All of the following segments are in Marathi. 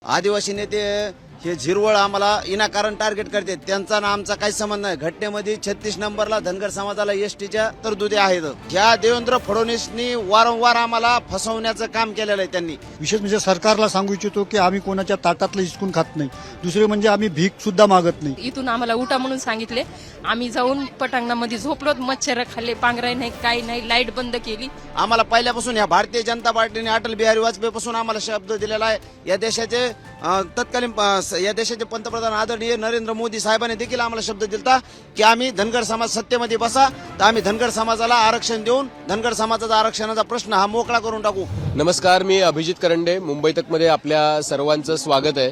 आदिवासी नेते हे झिरवळ आम्हाला विनाकारण टार्गेट करते. त्यांचा ना आमचा काही संबंध नाही. घटनेमध्ये 36 नंबरला धनगर समाजाला एसटीच्या तरतुदी आहेत. ह्या देवेंद्र फडणवीसनी वारंवार आम्हाला फसवण्याचं काम केलेलं आहे त्यांनी. विशेष म्हणजे सरकारला सांगू इच्छितो की आम्ही कोणाच्या ताटातलं हिसकून खात नाही. दुसरे म्हणजे आम्ही भीक सुद्धा मागत नाही. इथून आम्हाला उठा म्हणून सांगितले. आम्ही जाऊन पटांगणामध्ये झोपलोत, मच्छर खाल्ले, पांघराय नाही, काही नाही, लाईट बंद केली. आम्हाला पहिल्यापासून या भारतीय जनता पार्टीने अटल बिहारी वाजपेयी पासून आम्हाला शब्द दिलेला आहे. या देशाचे तत्कालीन या देशाचे पंतप्रधान आदरणीय नरेंद्र मोदी साहेबांनी देखील आम्हाला शब्द दिलता की आम्ही धनगर समाज सत्तेमध्ये बसा तर आम्ही धनगर समाजाला आरक्षण देऊन धनगर समाजाचा आरक्षणाचा प्रश्न हा मोकळा करून टाकू. नमस्कार, मी अभिजित करंडे. मुंबई तकमध्ये आपल्या सर्वांचं स्वागत आहे.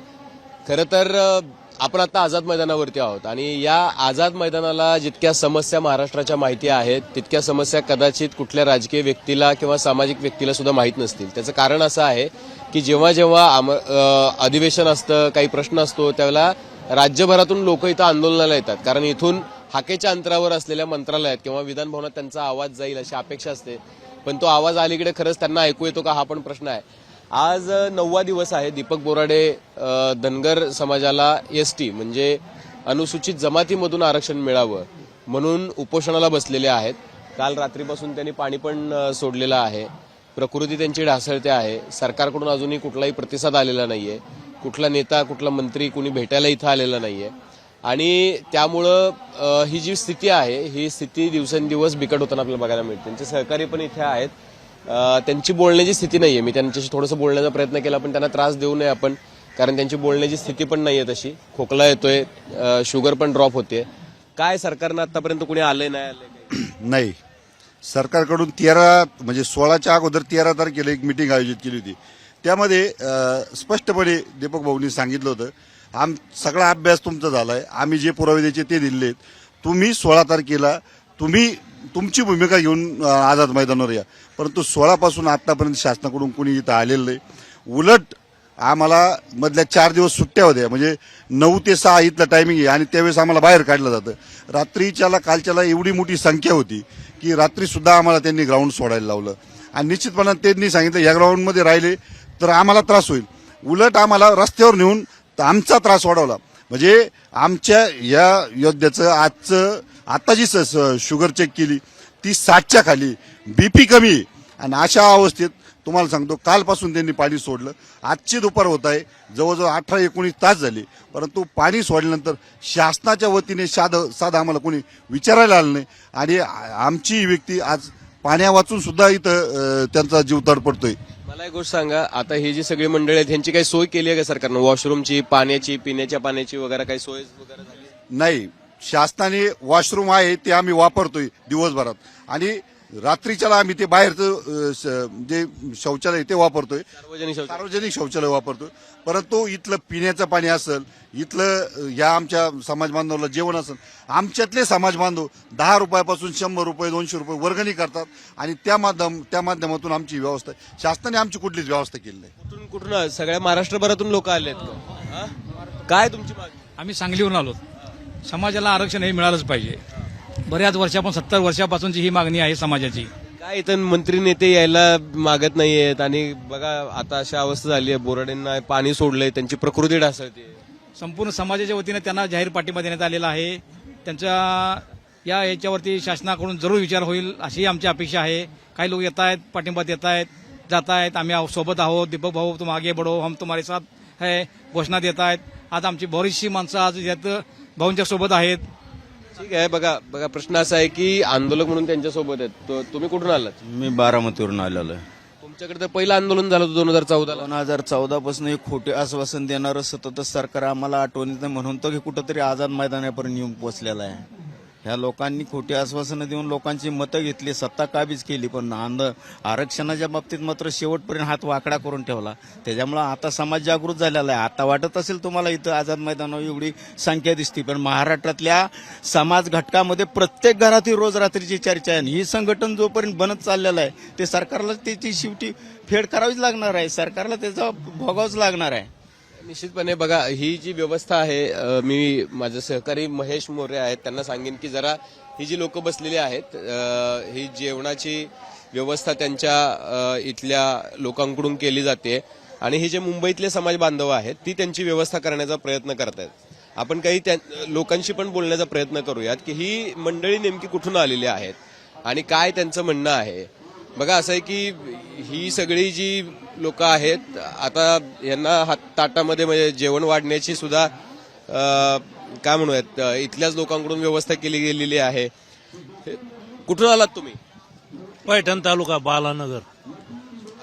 खरं तर आपण आता आझाद मैदानावरती आहोत आणि या आझाद मैदानाला जितक्या समस्या महाराष्ट्राच्या माहिती आहेत तितक्या समस्या कदाचित कुठल्या राजकीय व्यक्तीला किंवा सामाजिक व्यक्तीला सुद्धा माहीत नसतील. त्याचं कारण असं आहे की जेव्हा जेव्हा अधिवेशन असतं, काही प्रश्न असतो, त्यावेळेला राज्यभरातून लोक इथं आंदोलनाला येतात. कारण इथून हाकेच्या अंतरावर असलेल्या मंत्रालयात किंवा विधान भवनात त्यांचा आवाज जाईल अशी अपेक्षा असते. पण तो आवाज अलीकडे खरंच त्यांना ऐकू येतो का, हा पण प्रश्न आहे. आज 9वा दिवस आहे. दीपक बोराडे धनगर समाजाला एसटी म्हणजे अनुसूचित जमातीमधून आरक्षण मिळावं म्हणून उपोषणाला बसलेले आहेत. काल रात्रीपासून त्यांनी पाणी पण सोडलेलं आहे. प्रकृती त्यांची ढासळते आहे. सरकारकडून अजूनही कुठलाही प्रतिसाद आलेला नाहीये. कुठला नेता, कुठला मंत्री कुणी भेटायला इथं आलेला नाहीये आणि त्यामुळं ही जी स्थिती आहे ही स्थिती दिवसेंदिवस बिकट होताना आपल्याला बघायला मिळते. त्यांचे सहकारी पण इथे आहेत. त्यांची बोलण्याची स्थिती नाहीये. मी त्यांच्याशी थोडंसं बोलण्याचा प्रयत्न केला पण त्यांना त्रास देऊ नये आपण, कारण त्यांची बोलण्याची स्थिती पण नाहीये तशी. खोकला येतोय, शुगर पण ड्रॉप होते. काय सरकारनं आतापर्यंत कुणी आलंय नाही आलंय? नाही, सरकारकडून 13 म्हणजे 16च्या अगोदर 13 तारखेला एक मिटिंग आयोजित केली होती. त्यामध्ये स्पष्टपणे दीपक भाऊंनी सांगितलं होतं सगळा अभ्यास तुमचा झालाय, आम्ही जे पुरावे द्यायचे ते दिलेत, तुम्ही 16 तारखेला तुमची भूमिका घेऊन आझाद मैदानावर या. परंतु 16 पासून आतापर्यंत शासनाकडून कोणी इथं आलेलं नाही. उलट आम्हाला मधल्या 4 दिवस सुट्ट्या होत्या, म्हणजे 9 ते 6 इथलं टायमिंग आहे आणि त्यावेळेस आम्हाला बाहेर काढलं जातं. रात्रीच्याला कालच्याला एवढी मोठी संख्या होती की रात्री सुद्धा आम्हाला त्यांनी ग्राउंड सोडायला लावलं आणि निश्चितपणे त्यांनी सांगितलं या ग्राउंडमध्ये राहिले तर आम्हाला त्रास होईल. उलट आम्हाला रस्त्यावर नेऊन आमचा त्रास वाढवला. म्हणजे आमच्या या योद्ध्याचं आता जी शुगर चेक केली ती 60च्या खाली, बीपी कमी आणि अशा अवस्थेत तुम्हाला सांगतो कालपासून त्यांनी पाणी सोडलं. आजची दुपार होत आहे, जवळजवळ 18-19 तास झाले, परंतु पाणी सोडल्यानंतर शासनाच्या वतीने साधं आम्हाला कोणी विचारायला आलं नाही आणि आमची ही व्यक्ती आज पाण्या वाचून सुद्धा इथं त्यांचा जीव तडपडतोय. मला एक गोष्ट सांगा, आता ही जी सगळी मंडळी आहेत ह्यांची काही सोय केली आहे का सरकारनं? वॉशरूमची, पाण्याची, पिण्याच्या पाण्याची वगैरे काही सोय वगैरे झाली? नाही, शासनाने वॉशरूम आहे ते आम्ही वापरतोय दिवसभरात आणि रात्रीच्याला आम्ही ते बाहेरचं जे शौचालय ते वापरतोय, सार्वजनिक शौचालय वापरतोय. परंतु इथलं पिण्याचं पाणी असेल, इथलं या आमच्या समाज बांधवाला जेवण असेल, आमच्यातले समाज बांधव 10 रुपयापासून 100 रुपये 200 रुपये वर्गणी करतात आणि त्या माध्यमातून आमची व्यवस्था, शासनाने आमची कुठलीच व्यवस्था केली नाही. कुठून सगळ्या महाराष्ट्रभरातून लोक आलेत. काय तुमची मागणी? आम्ही सांगलीहून आलो. समाजाला आरक्षण हे मिळालंच पाहिजे. बऱ्याच वर्षापासून 70 वर्षापासूनची ही मागणी आहे समाजाची. काय इथं मंत्री नेते यायला मागत नाहीयेत आणि बघा आता अशा अवस्था झाली आहे. बोराडेंना पाणी सोडलंय, त्यांची प्रकृती ढासळते. संपूर्ण समाजाच्या वतीने त्यांना जाहीर पाठिंबा देण्यात आलेला आहे. त्यांच्या याच्यावरती शासनाकडून जरूर विचार होईल अशी आमची अपेक्षा आहे. काही लोक येत आहेत, पाठिंबा देत आहेत, जात आहेत. आम्ही सोबत आहोत. दीपक भाऊ तुम आगे बढो, हम तुम्हारे साथ है घोषणा देत आहेत. आज आमची बरीचशी माणसं आज यात भाऊंच्या सोबत आहेत. ठीक आहे. बघा प्रश्न असा आहे की आंदोलक म्हणून त्यांच्यासोबत आहेत. तुम्ही कुठून आलात? मी बारामतीवरून आलेलो आहे. तुमच्याकडे तर पहिलं आंदोलन झालं होतं 2014ला. 2014 पासून एक खोटे आश्वासन देणारं सतत सरकार आम्हाला आठवणीत नाही म्हणून तो की कुठंतरी आझाद मैदानापर्यंत येऊन पोहोचलेला आहे. ह्या लोकांनी खोटी आश्वासनं देऊन लोकांची मतं घेतली, सत्ता काबीज केली, पण आरक्षणाच्या बाबतीत मात्र शेवटपर्यंत हात वाकडा करून ठेवला. त्याच्यामुळे आता समाज जागृत झालेला आहे. आता वाटत असेल तुम्हाला इथं आझाद मैदानावर एवढी संख्या दिसते, पण महाराष्ट्रातल्या समाज घटकामध्ये प्रत्येक घरातील रोज रात्रीची चर्चा आहे. ही संघटन जोपर्यंत बनत चाललेलं आहे ते सरकारला त्याची शेवटी फेड करावीच लागणार आहे. सरकारला त्याचा भोगावंच लागणार आहे. निश्चितपणे बघा ही जी व्यवस्था आहे, मी माझे सहकारी महेश मोरे आहेत त्यांना सांगेन की जरा ही जी लोक बसलेली आहेत ही जेवणाची व्यवस्था त्यांच्या इथल्या लोकांकडून केली जाते आणि हे जे मुंबईतले समाज बांधव आहेत ती त्यांची व्यवस्था करण्याचा प्रयत्न करतायत. आपण काही लोकांशी पण बोलण्याचा प्रयत्न करूयात की ही मंडळी नेमकी कुठून आलेली आहेत आणि काय त्यांचं म्हणणं आहे. बघा असं आहे की ही सगळी जी लोक आहेत आता यांना ताटामध्ये म्हणजे जेवण वाढण्याची सुद्धा काय म्हणूयात इथल्याच लोकांकडून व्यवस्था केली गेलेली आहे. कुठून आलात तुम्ही? पैठण तालुका बालानगर.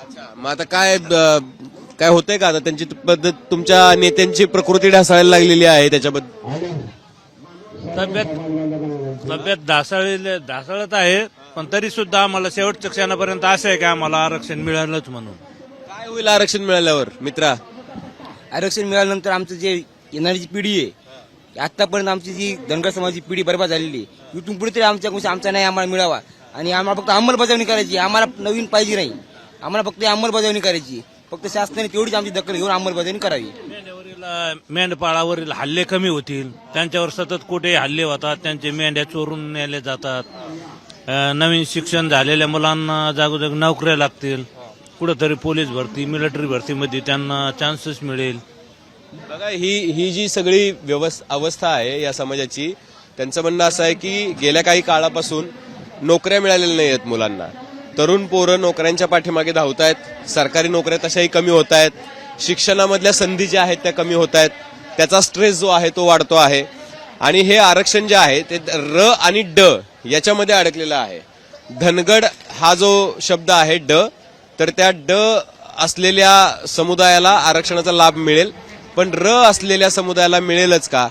अच्छा, मग आता काय होतंय का आता त्यांची पद्धत तुमच्या नेत्यांची प्रकृती ढासळायला लागलेली आहे त्याच्याबद्दल? तब्येत ढासळत आहे, पण तरी सुद्धा आम्हाला शेवटच्या क्षणापर्यंत असं आहे की आम्हाला आरक्षण मिळालंच म्हणून. काय होईल आरक्षण मिळाल्यावर मित्रा? आरक्षण मिळाल्यानंतर आमचं जे येणारी जी पिढी आहे आतापर्यंत आमची जी धनगर समाजाची पिढी बरबाद झालेली आहे, इथून पुढे तरी आमचा न्याय आम्हाला मिळावा आणि आम्हाला फक्त अंमलबजावणी करायची. आम्हाला नवीन पाहिजे नाही, आम्हाला फक्त अंमलबजावणी करायची. फक्त शासनाने तेवढीच आमची दखल घेऊन अंमलबजावणी करावी. मेंढपाळावरील हल्ले कमी होतील. त्यांच्यावर सतत कुठे हल्ले होतात, त्यांचे मेंढ्या चोरून नेले जातात. नवीन शिक्षण झालेल्या मुलांना जागोजाग नोकऱ्या लागतील. कुठंतरी पोलीस भरती, मिलिटरी भरतीमध्ये त्यांना चान्सेस मिळेल. बघा ही जी सगळी अवस्था आहे या समाजाची, त्यांचं म्हणणं असं आहे की गेल्या काही काळापासून नोकऱ्या मिळालेल्या नाही आहेत मुलांना. तरुण पोरं नोकऱ्यांच्या पाठीमागे धावत आहेत. सरकारी नोकऱ्या तशाही कमी होत आहेत. शिक्षणामधल्या संधी ज्या आहेत त्या कमी होत आहेत. त्याचा स्ट्रेस जो आहे तो वाढतो आहे आणि हे आरक्षण जे आहे ते र आणि ड याच्यामध्ये अडकलेलं आहे. धनगड हा जो शब्द आहे ड, तर त्या ड असलेल्या समुदायाला आरक्षणाचा लाभ मिळेल, पण र असलेल्या समुदायाला मिळेलच का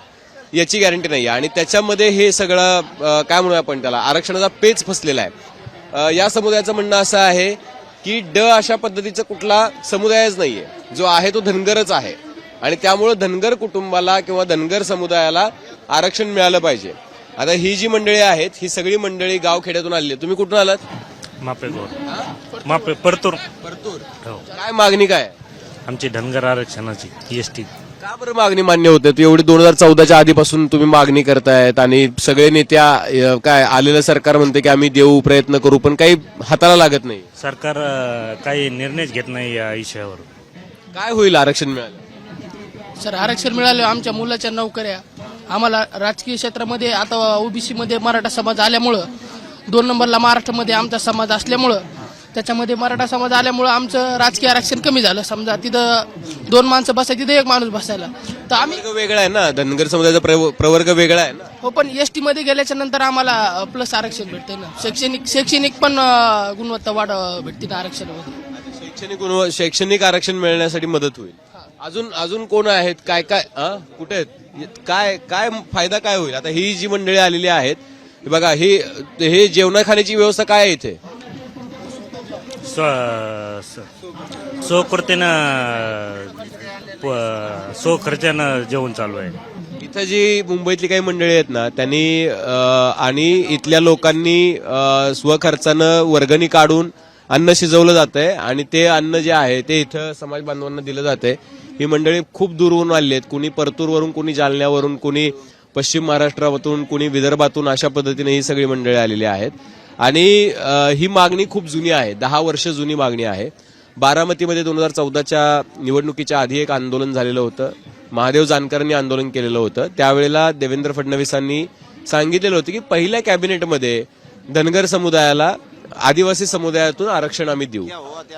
याची गॅरंटी नाही. आणि त्याच्यामध्ये हे सगळं काय म्हणूया आपण त्याला आरक्षणाचा पेच फसलेला आहे. या समुदायाचं म्हणणं असं आहे की ड अशा पद्धतीचा कुठला समुदायच नाहीये, जो आहे तो धनगरच आहे आणि त्यामुळे धनगर कुटुंबाला किंवा धनगर समुदायाला आरक्षण मिळालं पाहिजे. आता ही जी मंडळी आहेत ही सगळी मंडळी गावखेड्यातून आलेली आहे. तुम्ही कुठून आलात? परतूर. काय मागणी काय आमची धनगर आरक्षणाची एसटी. का बरं मागणी मान्य होते? एवढी 2014च्या आधीपासून तुम्ही मागणी करतायत आणि सगळे नेत्या काय आलेलं सरकार म्हणते की आम्ही देऊ, प्रयत्न करू, पण काही हाताला लागत नाही. सरकार काही निर्णयच घेत नाही या विषयावर. काय होईल आरक्षण मिळालं? सर, आरक्षण मिळालं आमच्या मुलाच्या नोकऱ्या. आम्हाला राजकीय क्षेत्रामध्ये आता ओबीसी मध्ये मराठा समाज आल्यामुळं 2 नंबरला महाराष्ट्रामध्ये आमचा समाज असल्यामुळं त्याच्यामध्ये मराठा समाज आल्यामुळं आमचं राजकीय आरक्षण कमी झालं. समजा तिथं 2 माणसं बसायची, तिथं 1 माणूस बसायला, तर आम्ही वेगळा आहे ना, धनगर समुदायाचा प्रवर्ग वेगळा आहे ना. हो, पण एसटी मध्ये गेल्याच्या नंतर आम्हाला प्लस आरक्षण भेटते ना. शैक्षणिक पण गुणवत्ता वाढ भेटते ना आरक्षणामध्ये. शैक्षणिक आरक्षण मिळण्यासाठी मदत होईल. अजून कोण आहेत? काय कुठे आहेत? काय फायदा काय होईल? आता ही जी मंडळी आलेली आहेत बघा, हे जेवणा खाण्याची व्यवस्था काय आहे इथे? सो खर्चानं जेवण चालू आहे. इथं जी मुंबईतली काही मंडळी आहेत ना त्यांनी आणि इथल्या लोकांनी स्वखर्चानं वर्गणी काढून अन्न शिजवलं जातंय आणि ते अन्न जे आहे ते इथं समाज बांधवांना दिलं जातंय. ही मंडळी खूप दूरवरून आली आहेत. कुणी परतूरवरून, कुणी जालन्यावरून, कुणी पश्चिम महाराष्ट्रातून, कुणी विदर्भातून, अशा पद्धतीने ही सगळी मंडळी आलेली आहेत. आणि ही मागणी खूप जुनी आहे, 10 वर्ष जुनी मागणी आहे. बारामतीमध्ये 2014च्या निवडणुकीच्या आधी एक आंदोलन झालेलं होतं. महादेव जानकरांनी आंदोलन केलेलं होतं. त्यावेळेला देवेंद्र फडणवीसांनी सांगितलेलं होतं की पहिल्या कॅबिनेटमध्ये धनगर समुदायाला आदिवासी समुदायातून आरक्षण आम्ही देऊ.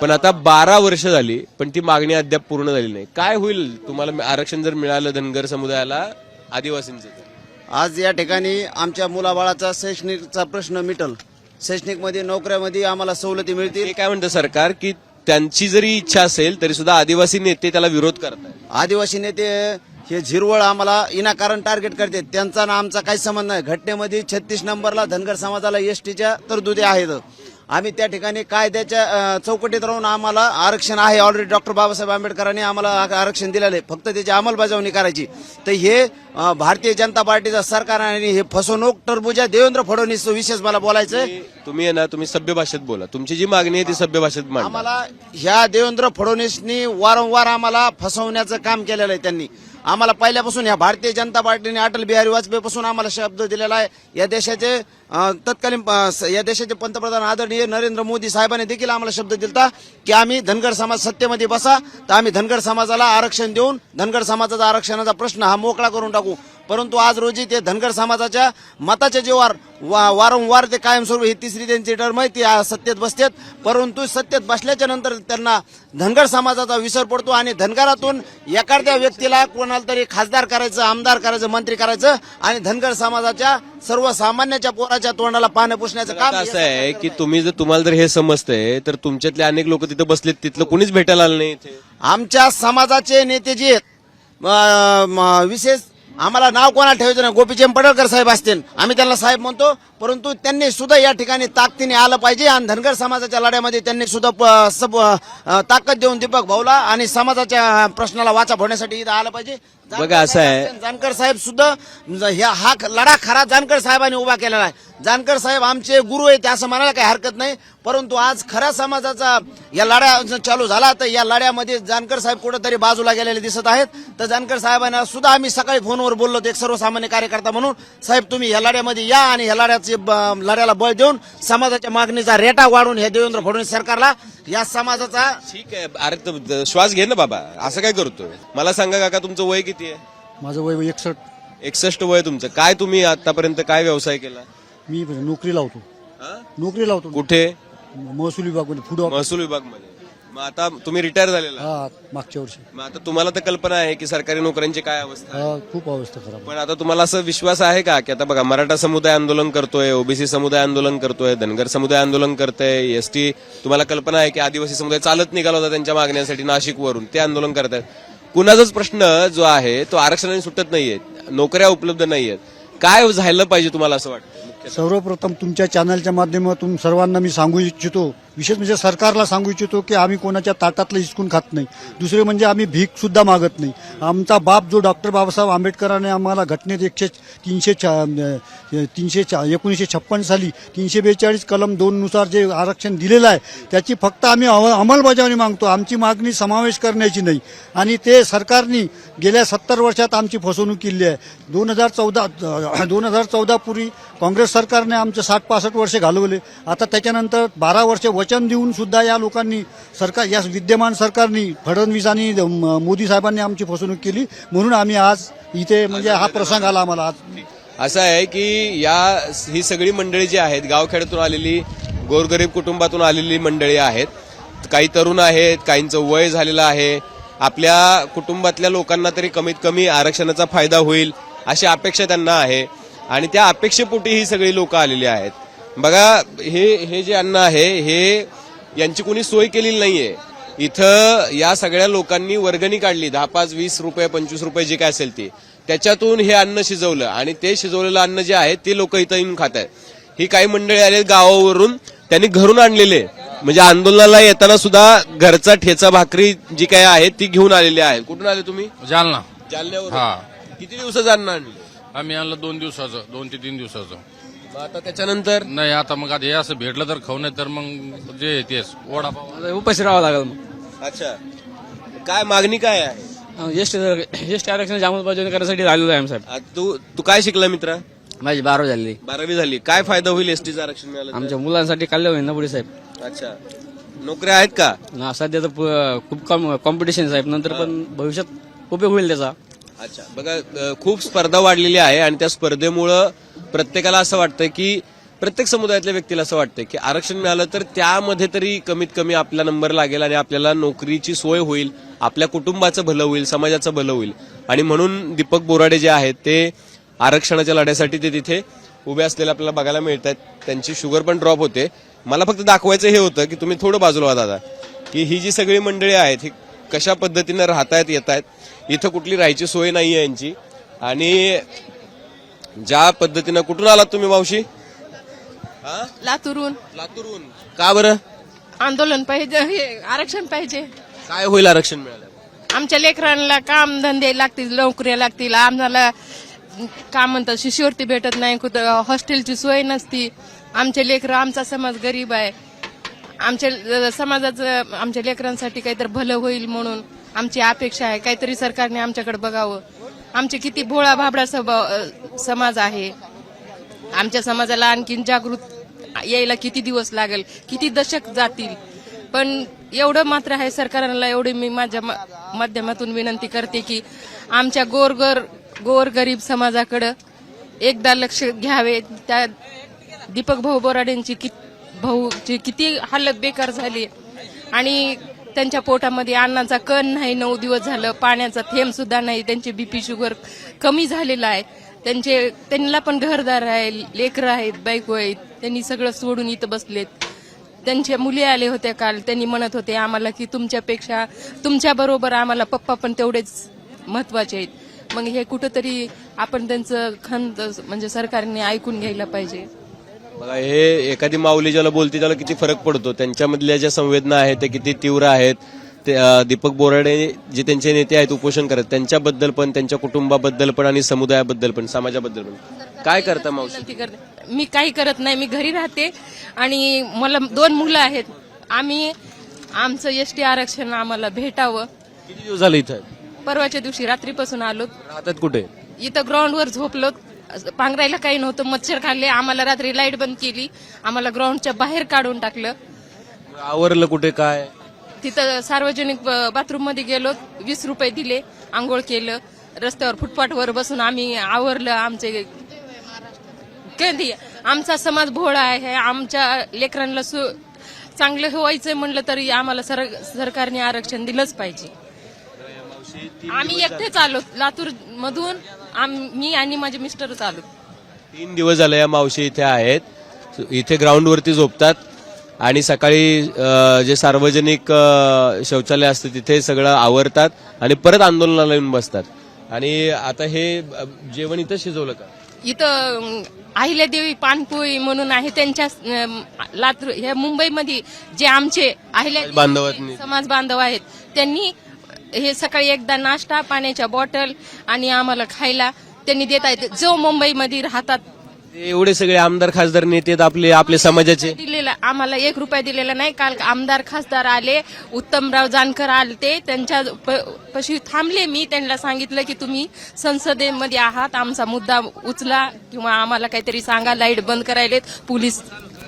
पण आता 12 वर्ष झाली पण ती मागणी अद्याप पूर्ण झाली नाही. काय होईल तुम्हाला आरक्षण जर मिळालं धनगर समुदायाला आदिवासींचं? आज या ठिकाणी आमच्या मुलाबाळाचा शैक्षणिकचा प्रश्न मिटल. शैक्षणिकमध्ये, नोकऱ्यामध्ये आम्हाला सवलती मिळतील. ते काय म्हणतं सरकार की त्यांची जरी इच्छा असेल तरी सुद्धा आदिवासी नेते त्याला विरोध करतात. आदिवासी नेते हे झिरवळ आम्हाला विनाकारण टार्गेट करतात. त्यांचा ना आमचा काही संबंध नाही. घटनेमध्ये 36 नंबरला धनगर समाजाला एसटीच्या तरतुदी आहेत. आम्ही त्या ठिकाणी कायद्याच्या चौकटीत राहून आम्हाला आरक्षण आहे. ऑलरेडी डॉक्टर बाबासाहेब आंबेडकरांनी आम्हाला आरक्षण दिलेलं आहे. फक्त त्याची अंमलबजावणी करायची. तर हे भारतीय जनता पार्टीचं सरकार आणि हे फसवणूक टरबुजा देवेंद्र फडणवीस विशेष मला बोलायचं आहे. तुम्ही सभ्य भाषेत बोला. तुमची जी मागणी आहे ती सभ्य भाषेत मांडा. आम्हाला ह्या देवेंद्र फडणवीसनी वारंवार आम्हाला फसवण्याचं काम केलेलं आहे त्यांनी. आम्हाला पहिल्यापासून या भारतीय जनता पार्टीने अटल बिहारी वाजपेयी पासून आम्हाला शब्द दिलेला आहे. या देशाचे या देशाचे पंतप्रधान आदरणीय नरेंद्र मोदी साहेबांनी देखील आम्हाला शब्द दिलता की आम्ही धनगर समाज सत्तेमध्ये बसा तर आम्ही धनगर समाजाला आरक्षण देऊन धनगर समाजाचा आरक्षणाचा प्रश्न हा मोकळा करून टाकू. परंतु आज रोजी ते धनगर समाजाच्या मताच्या जीवावर वारंवार ते कायमस्वरूपी ही तिसरी त्यांची टर्म आहे ती सत्तेत बसतात. परंतु सत्तेत बसल्याच्या नंतर त्यांना धनगर समाजाचा विसर पडतो आणि धनगरातून एखाद्या व्यक्तीला कोणाला तरी खासदार करायचं, आमदार करायचं, मंत्री करायचं आणि धनगर समाजाच्या सर्वसामान्याच्या पोराच्या तोंडाला पानं पुसण्याचं काम असं आहे की तुम्हाला जर हे समजतंय तर तुमच्यातले अनेक लोक तिथं बसलेत, तिथलं कुणीच भेटायला आलं नाही इथे. आमच्या समाजाचे नेते जे आहेत विशेष आम्हाला नाव कोणाला ठेवायचं नाही, गोपीचंद पडळकर साहेब असतील, आम्ही त्यांना साहेब म्हणतो, परंतु त्यांनी सुद्धा या ठिकाणी ताकदीने आलं पाहिजे आणि धनगर समाजाच्या लढ्यामध्ये त्यांनी सुद्धा ताकद देऊन दीपक भाऊला आणि समाजाच्या प्रश्नाला वाचा फोडण्यासाठी इथं आलं पाहिजे. बघा असं आहे, जानकर साहेब सुद्धा हा लढा खरा जानकर साहेबांनी उभा केलेला आहे. जानकर साहेब आमचे गुरु आहेत असं म्हणायला काही हरकत नाही, परंतु आज खऱ्या समाजाचा या लढा चालू झाला तर या लढ्यामध्ये जानकर साहेब कुठेतरी बाजूला गेलेले दिसत आहेत. तर जानकर साहेबांना सुद्धा आम्ही सकाळी फोनवर बोललो एक सर्वसामान्य कार्यकर्ता म्हणून, साहेब तुम्ही या लढ्यामध्ये या आणि या लढ्याला बळ देऊन समाजाच्या मागणीचा रेटा वाढून हे देवेंद्र फडणवीस सरकारला या समाजाचा. ठीक आहे, अरे श्वास घे ना बाबा, असं काय करतोय? मला सांगा काका, तुमचं वय किती आहे? माझं वय 61. 61 वय तुमचं. काय तुम्ही आतापर्यंत काय व्यवसाय केला? मी नोकरी लावतो. नोकरी लावतो कुठे? महसूल विभागामध्ये, फूड महसूल विभागामध्ये. मग आता तुम्ही रिटायर झालेला? मागच्या वर्षी. मग आता तुम्हाला तर कल्पना आहे की सरकारी नोकऱ्यांची काय अवस्था आहे? खूप अवस्था खराब. पण आता तुम्हाला असं विश्वास आहे का की आता बघा मराठा समुदाय आंदोलन करतोय, ओबीसी समुदाय आंदोलन करतोय, धनगर समुदाय आंदोलन करतोय, एसटी, तुम्हाला कल्पना आहे की आदिवासी समुदाय चालत निघाला होता त्यांच्या मागण्यांसाठी नाशिकवरून, ते आंदोलन करतायत. कुणाचाच प्रश्न जो आहे तो आरक्षणाने सुटत नाहीये, नोकऱ्या उपलब्ध नाहीयेत. काय झालं पाहिजे तुम्हाला असं वाटतं? सर्वप्रथम तुमच्या चॅनलच्या माध्यमातून सर्वांना मी सांगू इच्छितो, विशेष म्हणजे सरकारला सांगू इच्छितो की आम्ही कोणाच्या ताटातलं हिसकून खात नाही. दुसरे म्हणजे आम्ही भीक सुद्धा मागत नाही. आमचा बाप जो डॉक्टर बाबासाहेब आंबेडकरांनी आम्हाला घटनेत 1956 साली 342 कलम 2 नुसार जे आरक्षण दिलेलं आहे त्याची फक्त आम्ही अंमलबजावणी मागतो. आमची मागणी समावेश करण्याची नाही. आणि ते सरकारने गेल्या 70 वर्षात आमची फसवणूक केली आहे. 2014 पूर्वी काँग्रेस सरकारने आमचे 60-65 वर्षे घालवले. आता त्याच्यानंतर 12 वर्षे वचन देऊन सुद्धा या लोकांनी या विद्यमान सरकारने फडणवीस आणि मोदी साहेबांनी आमची फसवणूक केली. म्हणून आम्ही आज इथे म्हणजे हा प्रसंग आला आम्हाला आज. असं आहे की ही सगळी मंडळी जी आहेत गावखेड्यातून आलेली, गोरगरीब कुटुंबातून आलेली मंडळी आहेत. काही तरुण आहेत, काहींचं वय झालेलं आहे. आपल्या कुटुंबातल्या लोकांना तरी कमीत कमी आरक्षणाचा फायदा होईल अशी अपेक्षा त्यांना आहे आणि त्या अपेक्षेपोटी ही सगळी लोक आलेली आहेत. बघा हे जे अन्न आहे हे यांची कोणी सोय केलेली नाहीये. इथं या सगळ्या लोकांनी वर्गणी काढली, 10, 5, 20 रुपये, 25 रुपये जे काय असेल ते, त्याच्यातून हे अन्न शिजवलं आणि ते शिजवलेलं अन्न जे आहे ते लोक इथं येऊन खात आहेत. ही काही मंडळी आले गावावरून, त्यांनी घरून आणलेले, म्हणजे आंदोलनाला येताना सुद्धा घरचा ठेचा भाकरी जी काय आहे ती घेऊन आलेली आहे. कुठून आले तुम्ही? जालना. जालन्यावर. किती दिवसाचं अन्न आणलं? आम्ही आणलं 2 दिवसाचं, 2 ते 3 दिवसाचं. आता त्याच्यानंतर नाही, आता मग आता हे असं भेटलं तर खाऊ, नाही तर मग जे तेच वडापाव उपाशी राहावं लागेल. अच्छा, काय मागणी काय आहे? एसटी आरक्षणाची अंमलबजावणी करण्यासाठी आलेलो आहे साहेब. तू काय शिकला मित्रा? माझी 12वी झाली. 12वी झाली. काय फायदा होईल एसटीचं आरक्षण मिळालं? आमच्या मुलांसाठी कल्याण होईल ना पुढे साहेब. अच्छा, नोकऱ्या आहेत का? सध्या तर खूप कॉम्पिटिशन साहेब, नंतर पण भविष्यात उपयोग होईल त्याचा. अच्छा, बघा खूप स्पर्धा वाढलेली आहे आणि त्या स्पर्धेमुळं प्रत्येकाला असं वाटतं की प्रत्येक समुदायातल्या व्यक्तीला असं वाटतं की आरक्षण मिळालं तर त्यामध्ये तरी कमीत कमी आपला नंबर लागेल आणि आपल्याला नोकरीची सोय होईल, आपल्या कुटुंबाचं भलं होईल, समाजाचं भलं होईल. आणि म्हणून दीपक बोराडे जे आहेत ते आरक्षणाच्या लढ्यासाठी ते तिथे उभे असलेले आपल्याला बघायला मिळत आहेत. त्यांची शुगर पण ड्रॉप होते. मला फक्त दाखवायचं हे होतं की तुम्ही थोडं बाजूला व्हा दादा, की ही जी सगळी मंडळी आहेत ही कशा पद्धतीनं राहतायत, येत आहेत. इथं कुठली राहायची सोय नाहीये यांची. आणि ज्या पद्धतीनं, कुठून आलात तुम्ही मावशी? लातूरून. लातूरून. का बरं? आंदोलन पाहिजे, हे आरक्षण पाहिजे. काय होईल आरक्षण मिळालं? आमच्या लेकरांना काम धंदे लागतील, नोकऱ्या लागतील. आम्हाला काय म्हणतात शिष्यवृत्ती भेटत नाही, कुठं हॉस्टेलची सोय नसती. आमचे लेकरं, आमचा समाज गरीब आहे. आमच्या समाजाचं, आमच्या लेकरांसाठी काहीतरी भलं होईल म्हणून आमची अपेक्षा आहे काहीतरी सरकारने आमच्याकडे बघावं. आमचे किती भोळा भाबडा समाज आहे. आमच्या समाजाला आणखीन जागृत यायला किती दिवस लागेल, किती दशक जातील. पण एवढं मात्र आहे सरकारला, एवढी मी माझ्या माध्यमातून विनंती करते की आमच्या गोरगरीब समाजाकडे एकदा लक्ष घ्यावे. त्या दीपक भाऊ बोराडेंची भाऊची किती हालत बेकार झाली आणि त्यांच्या पोटामध्ये अन्नाचा कण नाही, 9 दिवस झालं पाण्याचा थेंब सुद्धा नाही. त्यांचे बीपी शुगर कमी झालेला आहे. त्यांना पण घरदार आहे, लेकरं आहेत, बायको आहेत. त्यांनी सगळं सोडून इथं बसलेत. त्यांच्या मुली आले होत्या काल, त्यांनी म्हणत होते आम्हाला की तुमच्यापेक्षा तुमच्या बरोबर आम्हाला पप्पा पण तेवढेच महत्वाचे आहेत. मग हे कुठंतरी आपण त्यांचं खंत म्हणजे सरकारने ऐकून घ्यायला पाहिजे. बघा, हे एखादी माऊली ज्याला बोलते त्याला किती फरक पडतो. त्यांच्यामधल्या ज्या संवेदना आहेत ते किती तीव्र आहेत. ते दीपक बोराडे जे त्यांचे नेते आहेत उपोषण करत, त्यांच्याबद्दल पण, त्यांच्या कुटुंबाबद्दल पण आणि समुदायाबद्दल पण, समाजाबद्दल पण काय करता मावशी? मी काही करत नाही, मी घरी राहते आणि मला 2 मुलं आहेत. आमचं एसटी आरक्षण आम्हाला भेटावं. किती दिवस झाले इथं? परवाच्या दिवशी रात्रीपासून आलो. राहतात कुठे? इथं ग्राउंडवर झोपलो. पांघरायला काही नव्हतं, मच्छर खाल्ले. आम्हाला रात्री लाईट बंद केली, आम्हाला ग्राउंडच्या बाहेर काढून टाकलं. आवरलं कुठे काय? तिथं सार्वजनिक बाथरूम मध्ये गेलो, 20 रुपये दिले, आंघोळ केलं. रस्त्यावर फुटपाथवर बसून आम्ही आवरलं. आमचा समाज भोळा आहे. आमच्या लेकरांना चांगलं व्हायचं म्हणलं तरी आम्हाला सरकारने आरक्षण दिलंच पाहिजे. आम्ही एकटेच आलो लातूर मधून, मी आणि माझे मिस्टरच आलो. 3 दिवस झाले या मावशी इथे आहेत. इथे ग्राउंडवरती झोपतात आणि सकाळी जे सार्वजनिक शौचालय असतं तिथे सगळं आवरतात आणि परत आंदोलनाला येऊन बसतात. आणि आता हे जेवण इथं शिजवलं का? इथं अहिल्यादेवी पानपोळी म्हणून आहे, त्यांच्या लातूर ह्या मुंबईमध्ये जे आमचे अहिल्यादेवी समाज बांधव आहेत त्यांनी हे सकाळी एकदा नाश्ता, पाण्याच्या बॉटल आणि आम्हाला खायला त्यांनी देत आहेत. जो मुंबईमध्ये राहतात एवढे सगळे आमदार खासदार नेते आपले समाजाचे दिलेला, आम्हाला 1 रुपया दिलेला नाही. काल आमदार खासदार आले, उत्तमराव जानकर आले, त्यांच्या पशी थांबले. मी त्यांना सांगितलं की तुम्ही संसदेमध्ये आहात, आमचा मुद्दा उचला किंवा आम्हाला काहीतरी सांगा. लाईट बंद करायलेत, पोलीस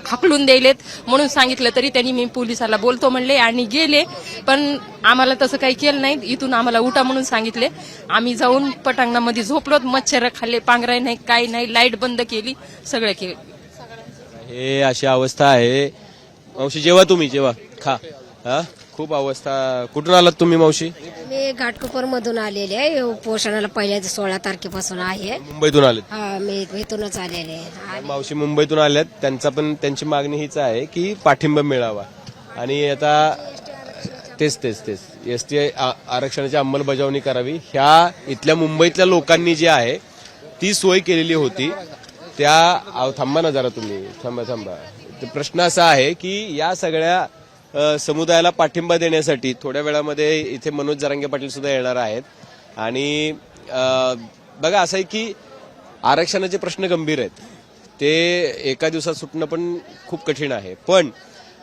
हाकलून द्यायलेत म्हणून सांगितलं तरी त्यांनी मी पोलिसाला बोलतो म्हणले आणि गेले. पण आम्हाला तसं काही केलं नाही. इथून आम्हाला उठा म्हणून सांगितले. आम्ही जाऊन पटांगणामध्ये झोपलो, मच्छर खाल्ले, पांघराय नाही, काही नाही, लाईट बंद केली, सगळं केलं. हे अशी अवस्था आहे. मावशी जेव्हा खा. हा, खूप अवस्था. कुठून आलात तुम्ही मावशी? मी घाटकोपर मधून आलेले आहे. उपोषणाला पहिल्या 16 तारखेपासून आहे. मुंबईतून आलेत? हा, मी इथूनच आलेले आहे. मावशी मुंबईतून आल्यात. त्यांची मागणी हीच आहे की पाठिंबा मिळावा आणि आता तेच एसटी आरक्षणाची अंमलबजावणी करावी. ह्या इथल्या मुंबईतल्या लोकांनी जी आहे ती सोय केलेली होती त्या. थांबा ना जरा तुम्ही, थांबा. प्रश्न असा आहे की या सगळ्या समुदायाला पाठिंबा देण्यासाठी थोड्या वेळामध्ये इथे मनोज जरांगे पाटील सुद्धा येणार आहेत. आणि बघा असं आहे की आरक्षणाचे प्रश्न गंभीर आहेत. ते एका दिवसात सुटणं पण खूप कठीण आहे. पण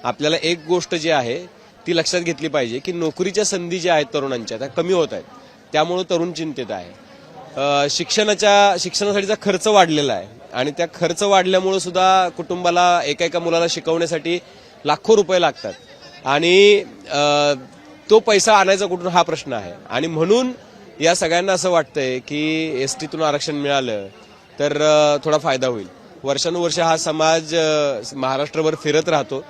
आपल्याला एक गोष्ट जी आहे ती लक्षात घेतली पाहिजे की नोकरीच्या संधी ज्या आहेत तरुणांच्या त्या कमी होत आहेत. त्यामुळे तरुण चिंतित आहे. शिक्षणासाठीचा खर्च वाढलेला आहे आणि त्या खर्च वाढल्यामुळे सुद्धा कुटुंबाला एका मुलाला शिकवण्यासाठी लाखो रुपये लागतात आणि तो पैसा आणायचा कुठून हा प्रश्न आहे. आणि म्हणून या सगळ्यांना असं वाटतंय की एसटीतून आरक्षण मिळालं तर थोडा फायदा होईल. वर्षानुवर्ष हा समाज महाराष्ट्रभर फिरत राहतो.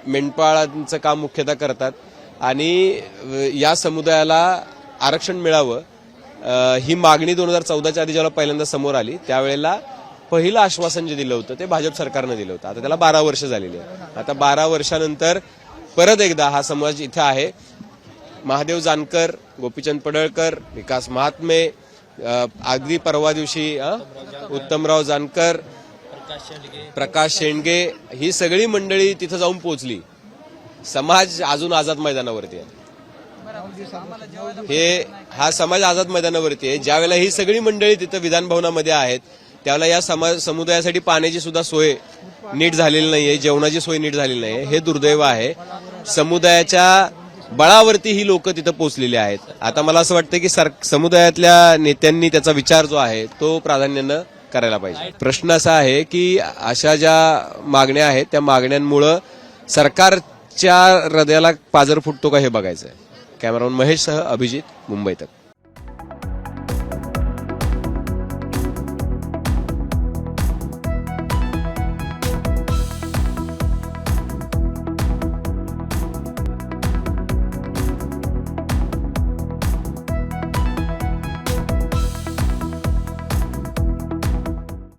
मेंढपाळांचं काम मुख्यतः करतात आणि या समुदायाला आरक्षण मिळावं ही मागणी 2014च्या आधी जेव्हा पहिल्यांदा समोर आली त्यावेळेला पहिलं आश्वासन जे दिलं होतं ते भाजप सरकारनं दिलं होतं. आता त्याला 12 वर्ष झालेली आहे. आता 12 वर्षानंतर परत एकदा हा समाज इथे आहे. महादेव जानकर, गोपीचंद पडळकर, विकास महात्मे, अगदी परवा दिवशी उत्तमराव जानकर, प्रकाश शेंडगे ही सगळी मंडळी तिथं जाऊन पोहोचली. समाज अजून आझाद मैदानावरती आहे. हा समाज आझाद मैदानावरती आहे. ज्यावेळेला ही सगळी मंडळी तिथं विधान भवनामध्ये आहेत त्यावेळेला या समुदायासाठी पाण्याची सुद्धा सोय नीट झालेली नाहीये, जेवणाची सोय नीट झालेली नाहीये. हे दुर्दैव आहे. समुदायाच्या बळावरती ही लोक तिथं पोहोचलेली आहेत. आता मला असं वाटतं की समुदायातल्या नेत्यांनी त्याचा विचार जो आहे तो प्राधान्यानं करायला पाहिजे. प्रश्न असा आहे की अशा ज्या मागण्या आहेत त्या मागण्यांमुळं सरकारच्या हृदयाला पाजर फुटतो का हे बघायचं आहे. कॅमेरामन महेशसह अभिजित, मुंबई तक.